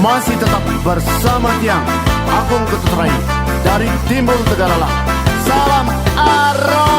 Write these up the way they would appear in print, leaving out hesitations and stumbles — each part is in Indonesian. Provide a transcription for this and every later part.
masih tetap bersama Tiang Agung Ketutrai dari Timbul Tegalala. Salam Arroh.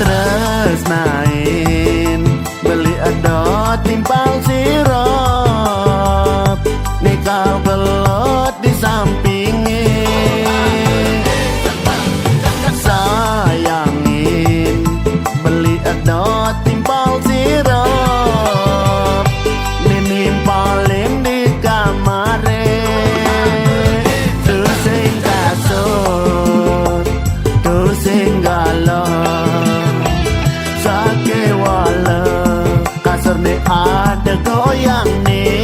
Terus main beli edot timpal sirup, nikau belot di sampingnya. Sayangin beli edot timpal sirup, nimpalin di kamare. Tusing kasut, tusing galon, sakewala kasur nih ada goyang nih.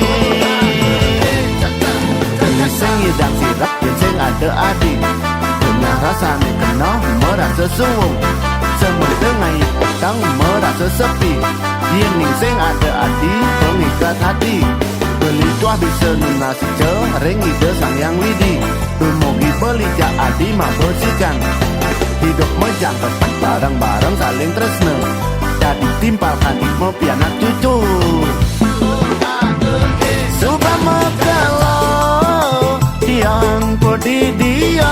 Sing hidang sirap dan sing ada adi, punya rasa nih kena merasa suwung. Semua tengah petang merasa sepi, yening sing ada adi pengikat hati. Beli tuah bisa lunasi ring ide sang yang widi, dumugi beli jak adi mah bersihkan. Hidup mejang tempat bareng-bareng saling tresno, jadi timpalkan ikmo pianak cucu. Supama kalau tiang podidian,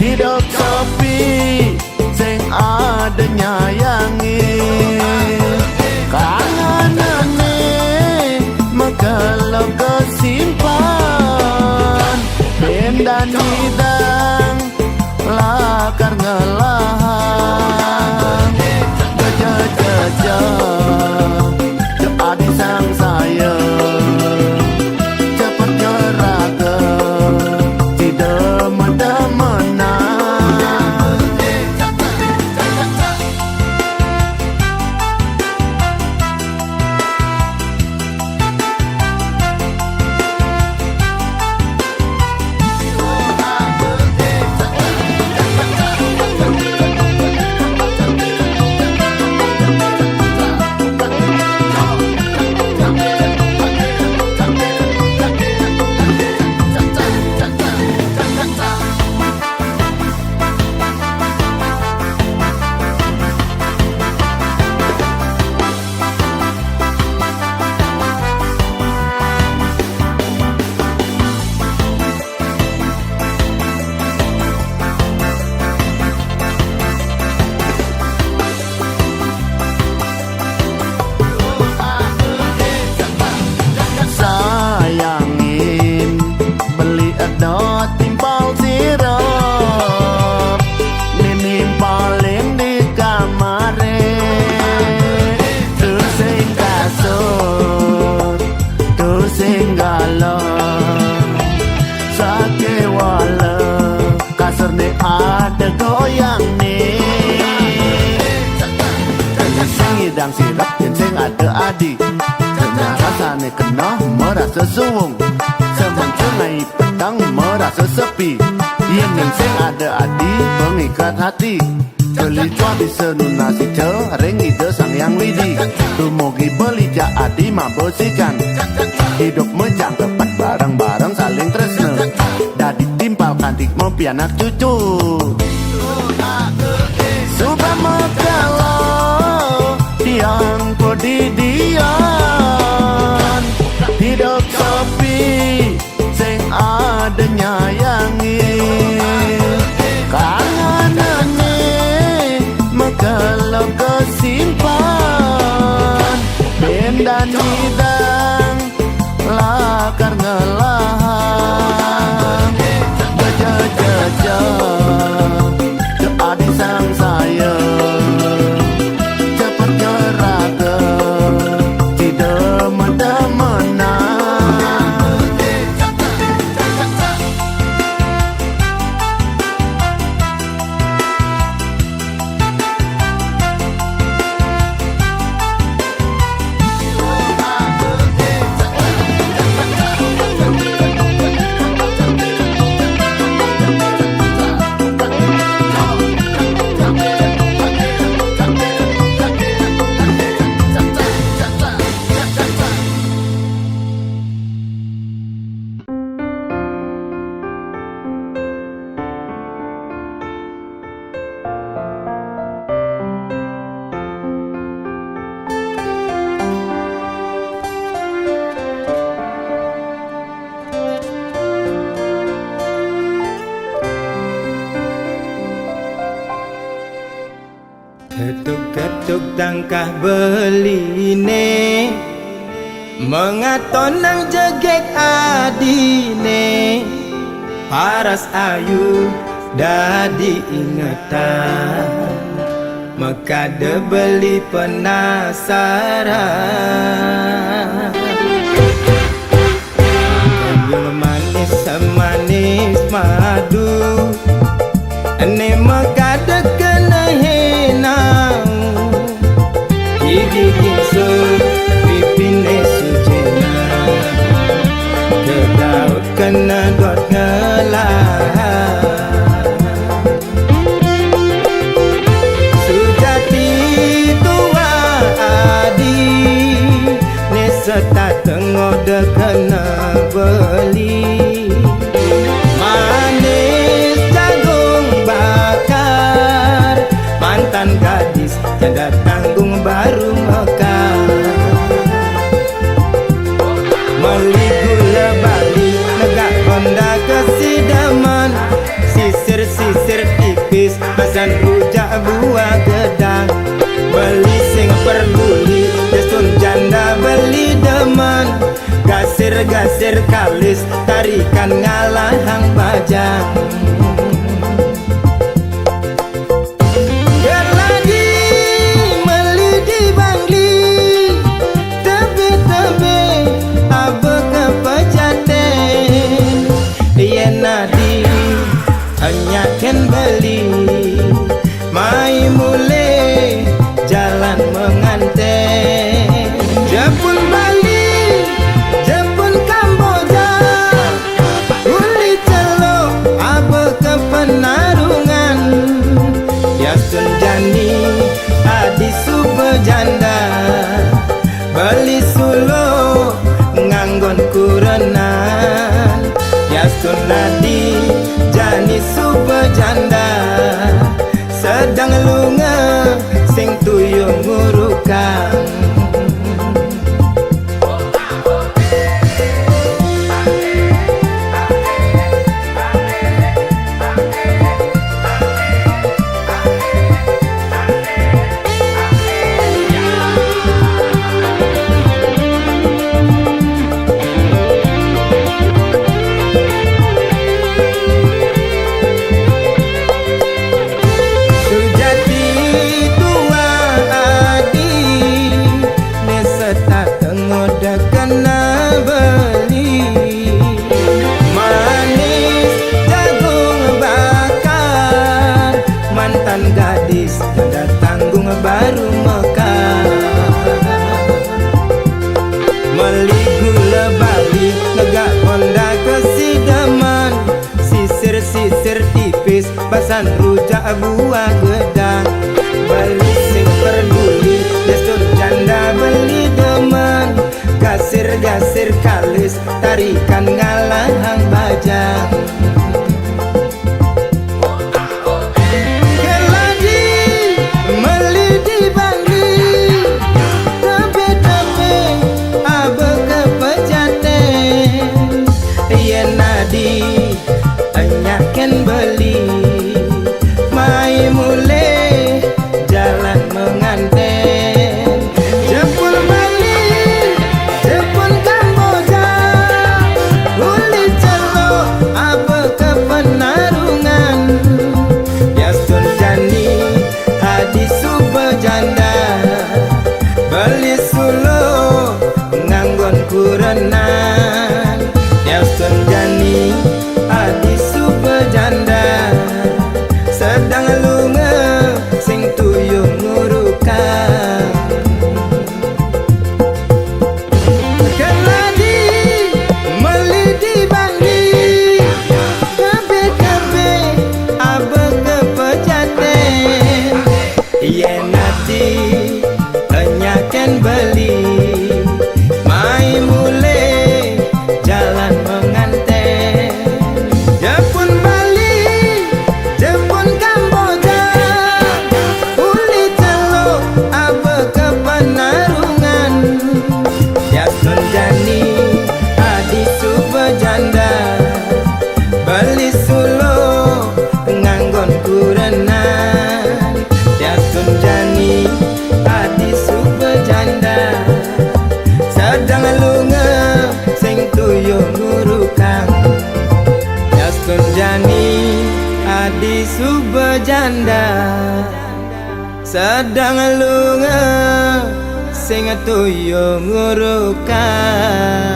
hidup sepi sing ada nyayangi. Kangenane megalo kesimpan, bendan hidang lakar ngelahang. Gajah-gajah adi sang saya cepat jeraga tidak menang. Sayangin beli edot timpal sirup, nimpalin di kamare. Tusing kasut, tusing galon, sakewala kasur nih ada goyang nih. Sing hidang sirap dan sing ada adi, punya rasa nih kena merasa suwung. Semang sungai petang merasa sepi, yening sing ada adi mengikat hati. Beli cua bisa lunasi ring ide sang yang widi, dumugi beli jak adi mah bersihkan. Hidup mejang tepat bareng-bareng saling tresno, dadi timpalkan tikmo pianak cucu. Supama kalau tiang podidian, hidup sepi sing ada nyayangi. Kangenane megalo kesimpan, bendan hidang lakar ngelahang. Gajah-gajah adi sang saya cepat jeraga tidak menang. Duk tangkah beline mengaton nang jegek adine, paras ayu dadi ingetan, mekade beli penasaran. Yang manis semanis madu, ane mekade kena henang, dibikin su pipine sujena, kedaut kena dot ngelah. Sujati tua adi, neseta tengok de kena beli. Manis jagung bakar, mantan gadis tiada tanggung baru mekar. Meli gula bali negak Honda kesidaman, sisir-sisir tipis pasan rujak buah gedang. Beli sing perguli desun janda beli deman, gasir-gasir kalis tarikan ngalahang bajang. Hanya ken beli mai mule jalan menganten. Jepun Bali, Jepun Kamboja, uli celok abe ke penarungan. Yasun jani adi sube janda, beli sulo nganggon kurenan. Yasun nadi jani super janda, sedang lunga sing tuyung ngurukan. Gadis tiada tanggung baru mekar. Meli gula bali negak Honda kesidaman, sisir-sisir tipis pasan rujak buah gedang. Beli sing peduli desur janda beli deman, gasir-gasir kalis tarikan ngalahang bajang. Padang lunga sing toyo ngurukan.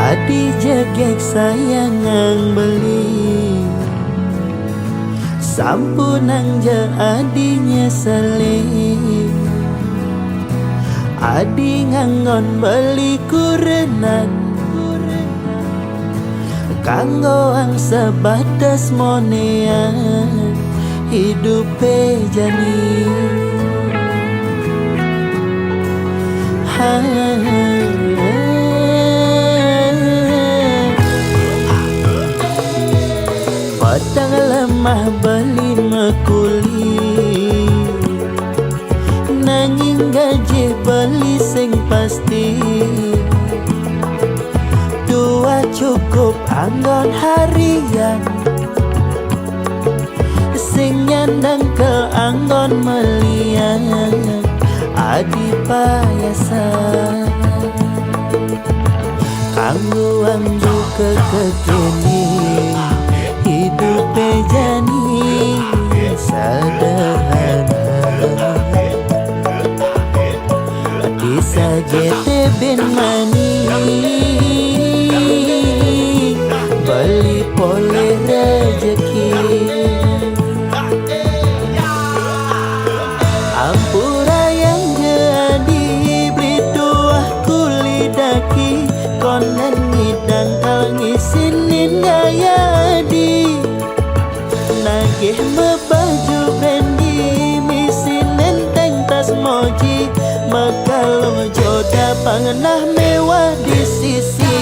Adi jegek sayangang beli sampunang je adinya seling. Adi ngangon beli kurenan kanggo ang sebatas monean hidupe jani. Padang lemah beli mekuli nanging gaji beli sing pasti. Dua cukup anggon harian sing nyandang ke anggon melian. Adi payasan kanggo anggo kekekini hidup jani sederhana. Disa jete ben mani beli pole rezeki. Ampura yang jadi beli dua kuli daki konen ngidang kal ngisinin gaya di. Nagih mebaju brandy misi nenteng tas moji makalong joda pangenah mewah di sisi.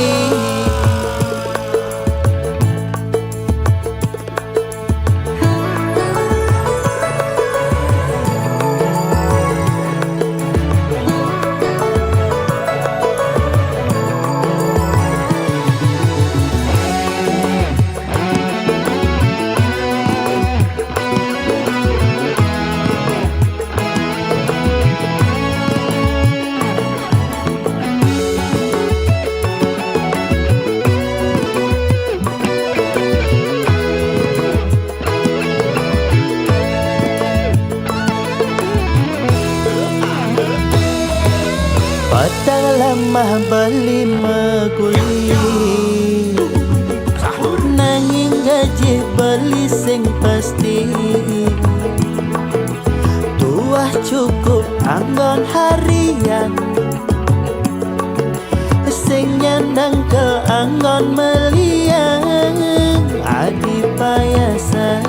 Padang lemah beli mekuli nanging gaji beli sing pasti. Tuah cukup anggon harian sing nyandang ke anggon melian. Adi payasan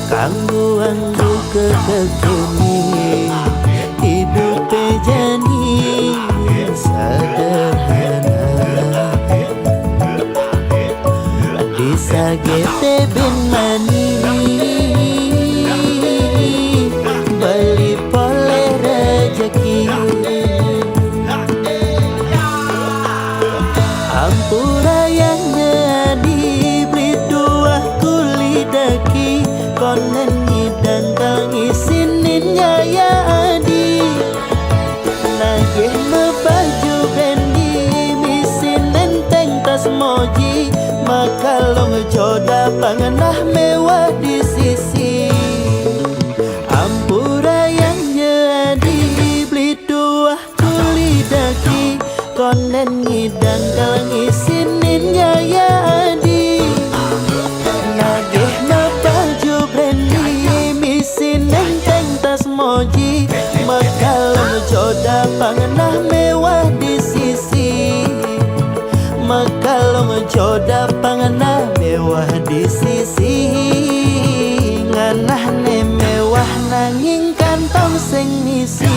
kanggo anggo kekekini hidup jani sederhana. Disa gete bin mani beli pole rezeki. Ampura yang jadi beli dua kuli daki konen ngidang kal ngisinin gaya adi. Nagih mebaju brandy misi nenteng tas moji makalong joda pangenah mewah di sisi. Ampura yang jadi beli dua kuli daki konen ngidang kal ngisinin gaya adi. Nagih mebaju brandy misi nenteng tas moji makalong joda pangenah mewah di sisi. Makalong joda pangenah mewah di sisi. Nganah ne mewah nanging kantong sing misi.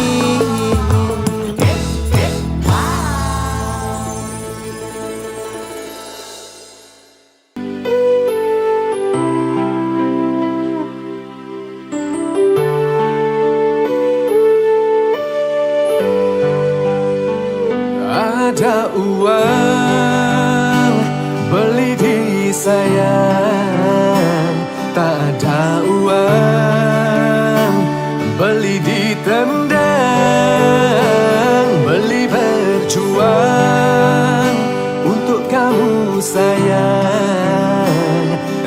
sayang, tak ada uang beli ditendang, beli berjuang untuk kamu sayang,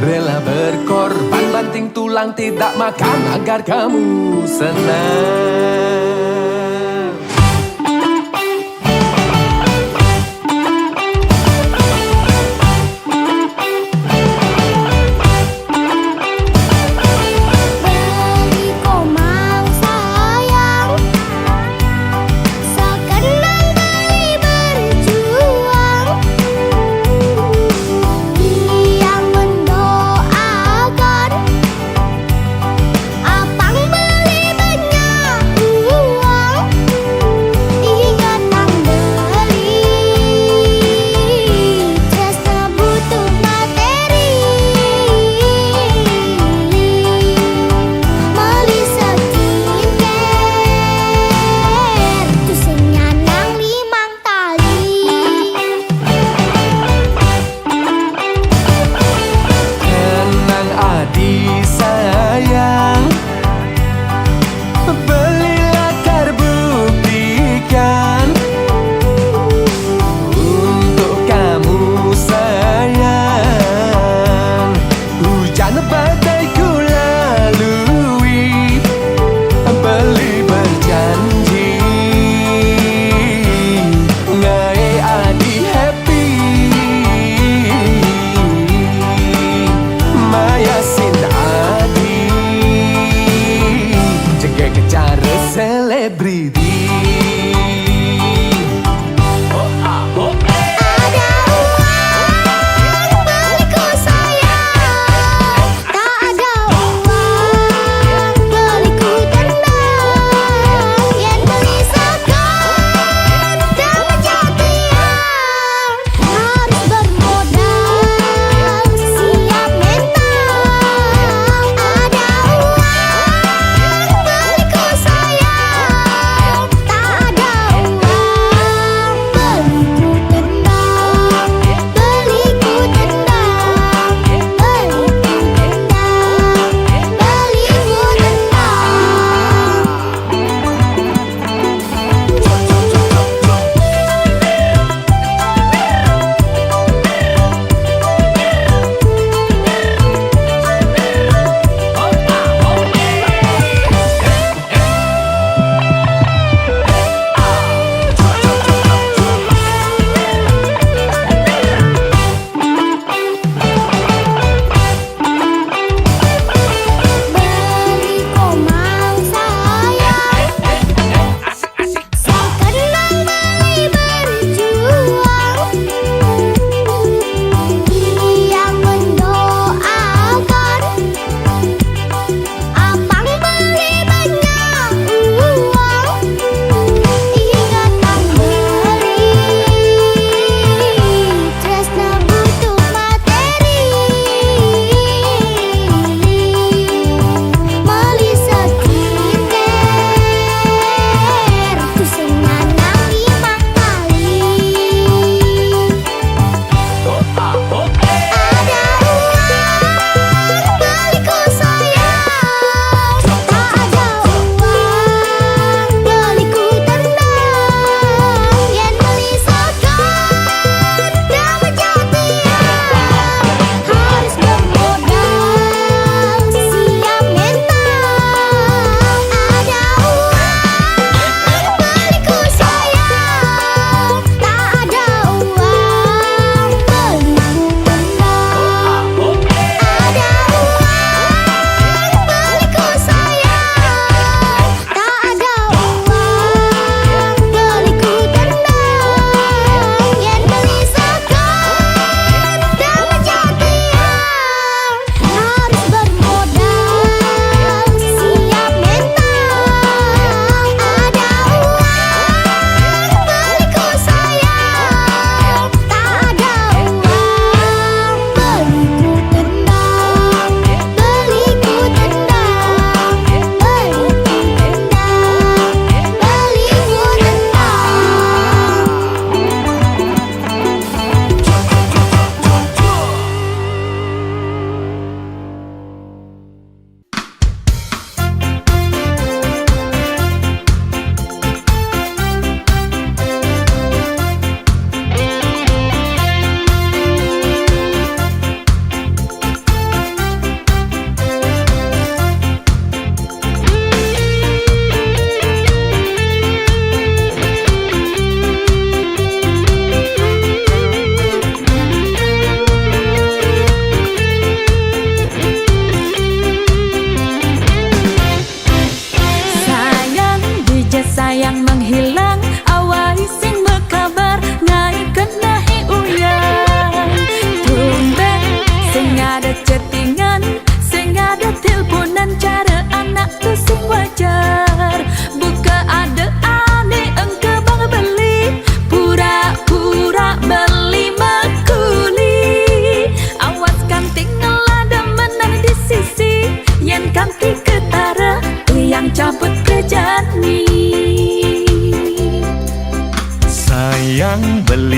rela berkorban banting tulang tidak makan agar kamu senang.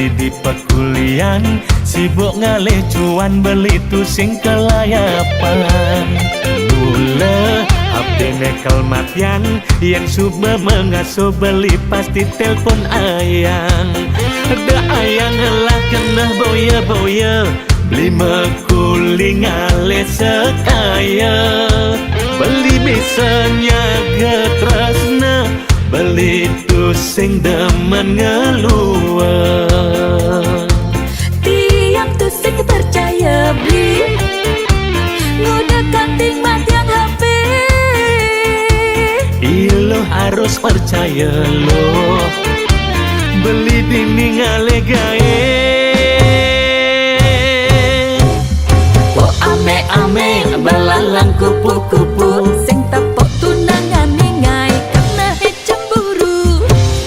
beli di pekulian, sibuk ngalih cuan beli tu sing kelayapan. Mula HP nekel matian, yang suba mengasuh beli pasti telpon ayang. Ada ayang lah kena boya-boya, beli mekuling ngalih sekaya. Beli misalnya getresna, beli tu sing demen ngeluar. Tiang tu sing percaya beli, ngudah kanting matian HP. Ilo harus percaya lo, beli dinding ale gae. Oh ame-ame belalang kupu-kupu, sing tepok tunangan ningai kena cemburu.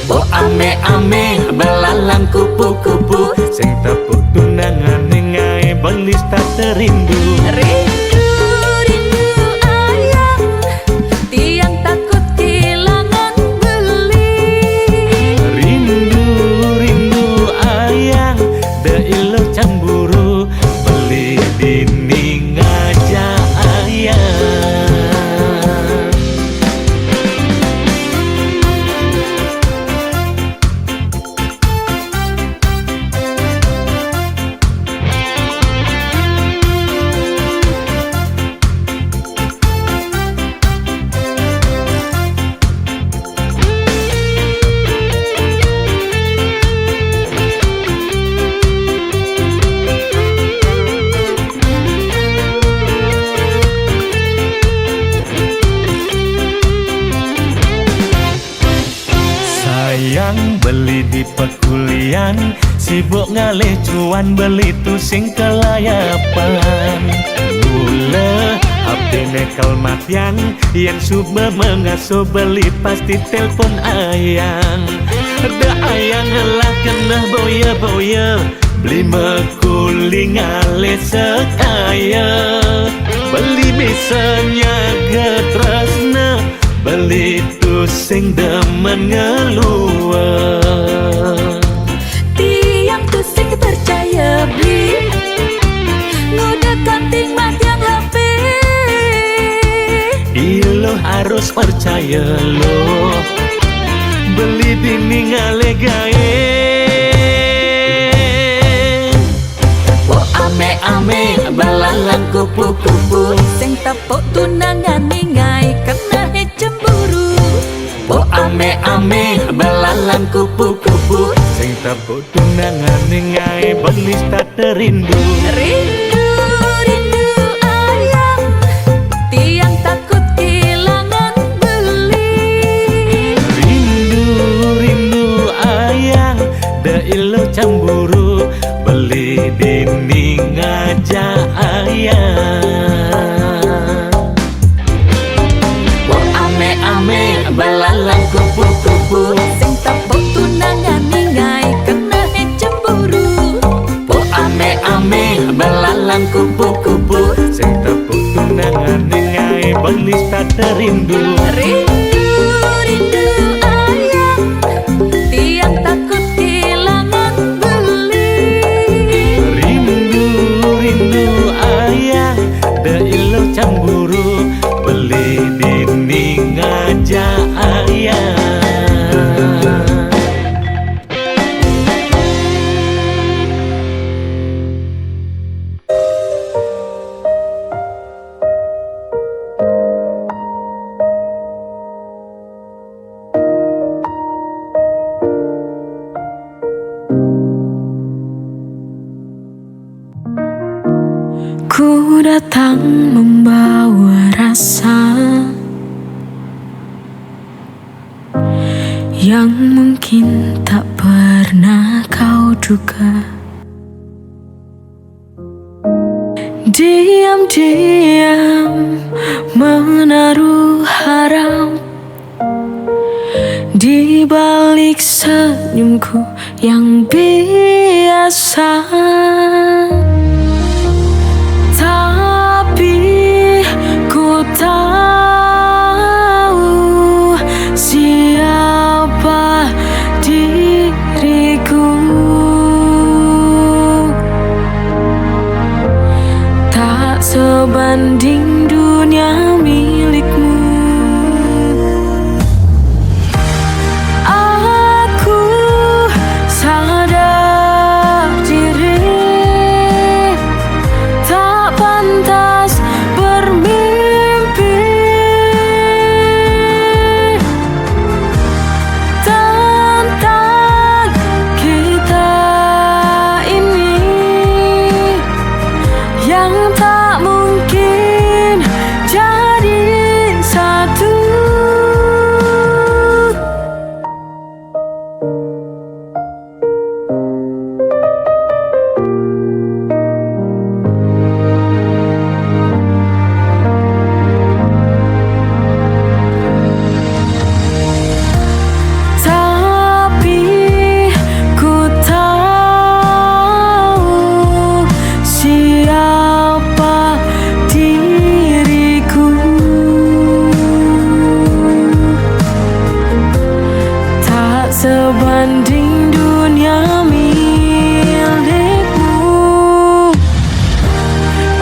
Oh ame-ame belalang kupu-kupu, sing tepuk tunangan ningai belis tak terindu. Rindu, rindu ayang, tiang takut kehilangan beli. Rindu, rindu ayang, de ilo cemburu, beli dinding aja ayang. Sayang beli di pekulian, sibuk ngalih cuan beli tu sing kelayapan. Mula HP nekel matian, yang suba mengasuh beli pasti telpon ayang. Ada ayang lah kena boya-boya, beli mekuling ngalih sekaya. Beli misalnya getresna, beli tu sing demen ngeluar. Tiang tu sing percaya beli, ngudah kanting matian HP. Ilo harus percaya lo, beli dinding ale gae. Oh ame-ame belalang kupu-kupu, sing tepok tunangan ningai kena cemburu. Oh ame-ame belalang kupu-kupu, sing tepuk tunangan ningai belis tak terindu. Rindu, rindu ayang, tiang takut kehilangan beli. Rindu, rindu ayang, de ilo cemburu, beli dinding aja ayang. Oh ame-ame belalang kupu-kupu, sing tepok tunangan ningai kena cemburu. Oh ame-ame belalang kupu-kupu, sing tepuk tunangan ningai belis tak terindu. Rindu, rindu ayang, tiang takut kehilangan beli. Rindu, rindu ayang, de ilo cemburu, beli dinding aja ayang. Ku datang membawa rasa yang mungkin tak pernah kau duga. Diam-diam menaruh harap di balik senyumku yang biasa. Tapi ku tahu siapa diriku. mending dunia milikmu.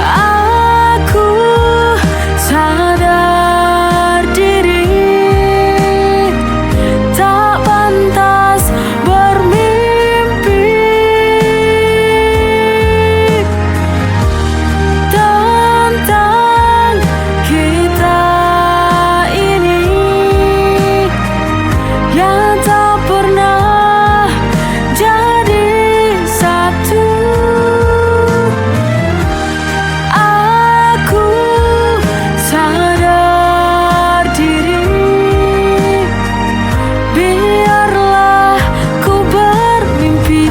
Aku sadar diri tak pantas bermimpi tentang kita ini yang tak pernah jadi satu. Aku sadar diri, biarlah ku bermimpi.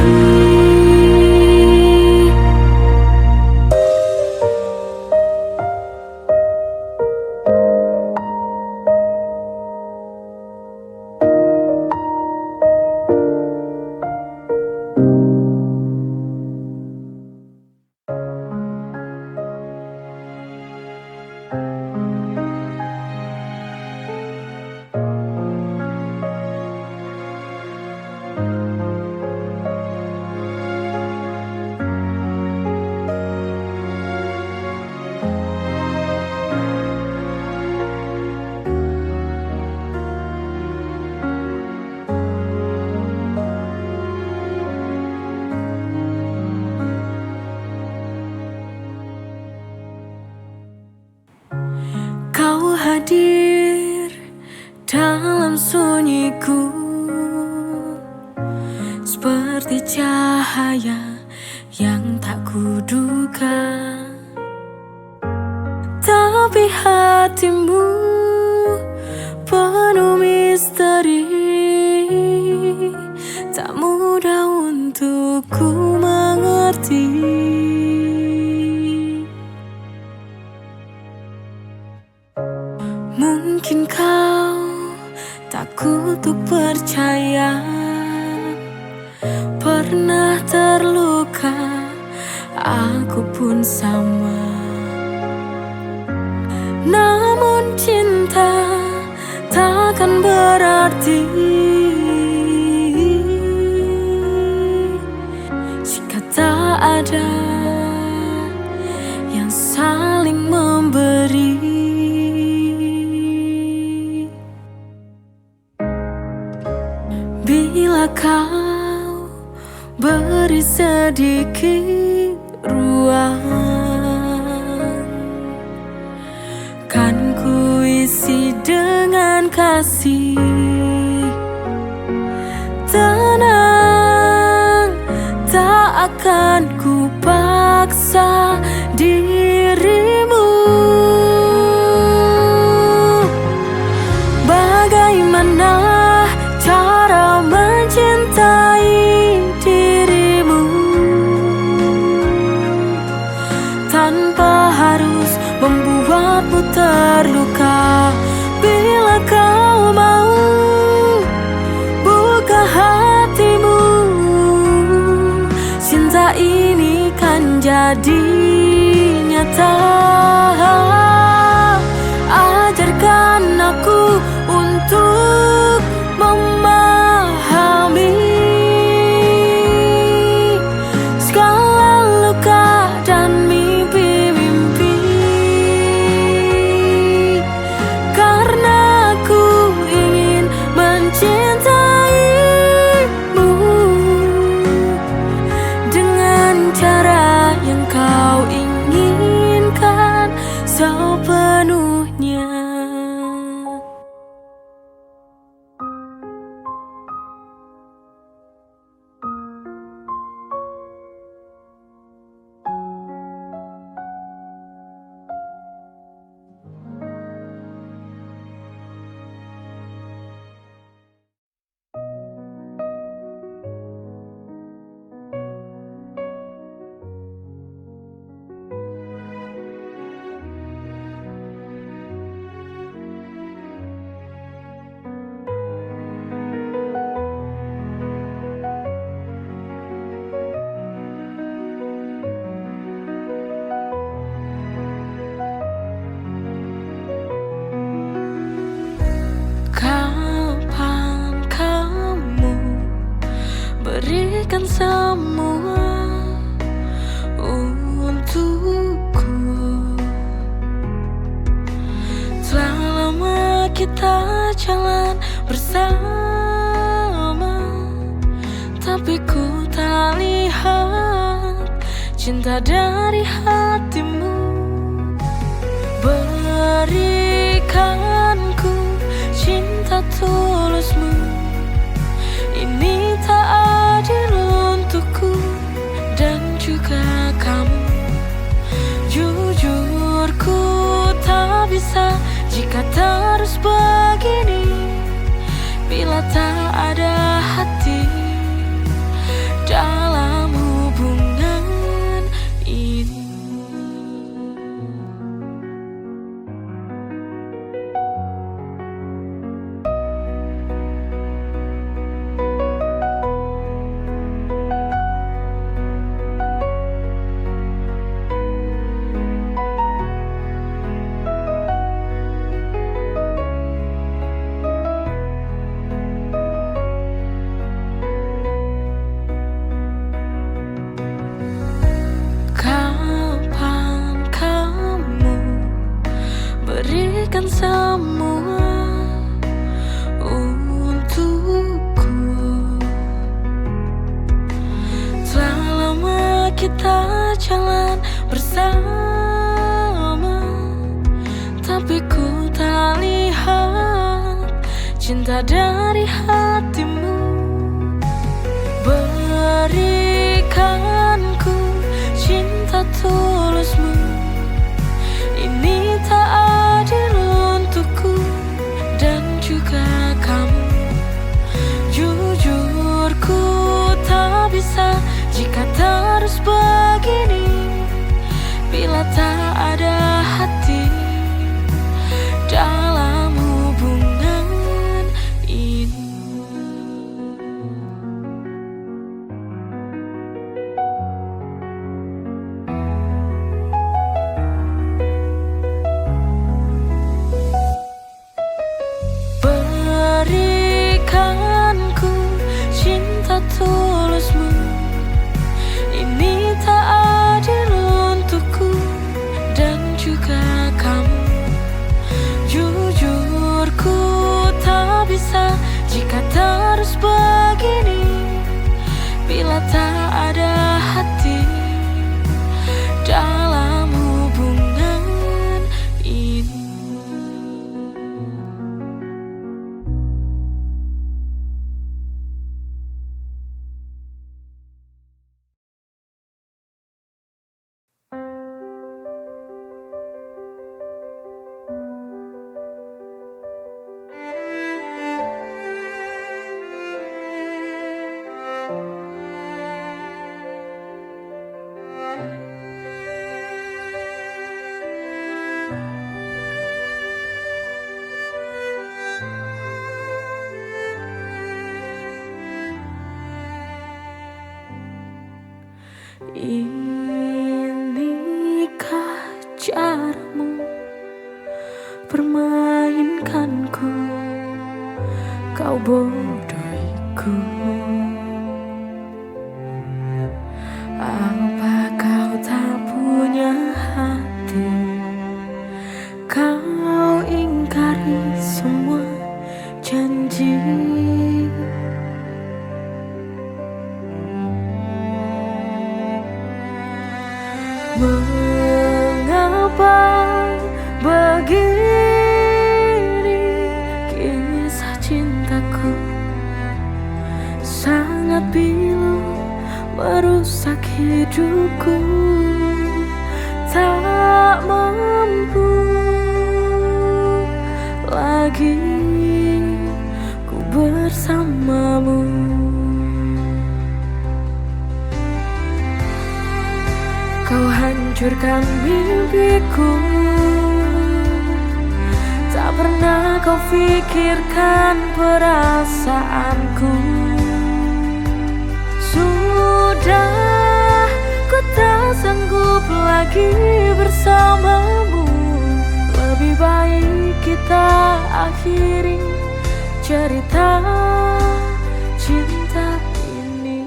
Kau hadir dalam sunyiku, seperti cahaya yang tak kuduga. Tapi hatimu penuh misteri, tak mudah untuk ku mengerti. Mungkin kau takut untuk percaya, pernah terluka, aku pun sama. Namun cinta takkan berarti jika tak ada yang saling memberi. Bila kau beri sedikit ruang, kan ku isi dengan kasih. Tenang, tak akan ku paksa dirimu. Bagaimana cara mencintai dirimu tanpa harus membuatmu terluka? Bila kau mau buka hatimu, cinta ini kan jadi nyata. Ajarkan aku untuk memahami segala luka dan mimpi-mimpi, karena aku ingin mencintaimu dengan cara yang kau inginkan. berikan semua untukku. Telah lama kita jalan bersama, tapi ku tak lihat cinta dari hatimu. Berikanku cinta tulusmu, ini tak adil untukku dan juga kamu. Jujur ku tak bisa jika terus begini, bila tak ada hati dalam hubungan ini. Kapan kamu berikan semua untukku? Telah lama kita jalan bersama, tapi ku tak lihat cinta dari hatimu. Berikanku cinta tulusmu, ini tak adil untukku dan juga kamu. Jujur ku tak bisa jika terus begini, bila tak ada hati dalam hubungan ini. Berikanku cinta tulusmu, ini tak adil untukku dan juga kamu. Jujur ku tak bisa jika terus begini, bila tak ada hati dalam hubungan ini. Inikah caramu permainkanku, kau bodohiku? Apa kau tak punya hati? Kau ingkari semua janji. Mengapa begini kisah cintaku? Sangat pilu merusak hidupku. Tak mampu lagi ku bersamamu. Kau hancurkan mimpiku, tak pernah kau pikirkan perasaanku. Sudah, ku tak sanggup lagi bersamamu. Lebih baik kita akhiri cerita cinta ini.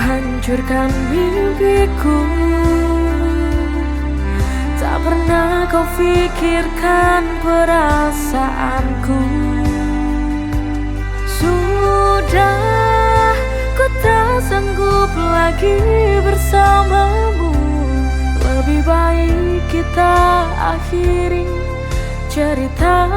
hancurkan mimpiku. Tak pernah kau pikirkan perasaanku. Sudah, ku tak sanggup lagi bersamamu. Lebih baik kita akhiri cerita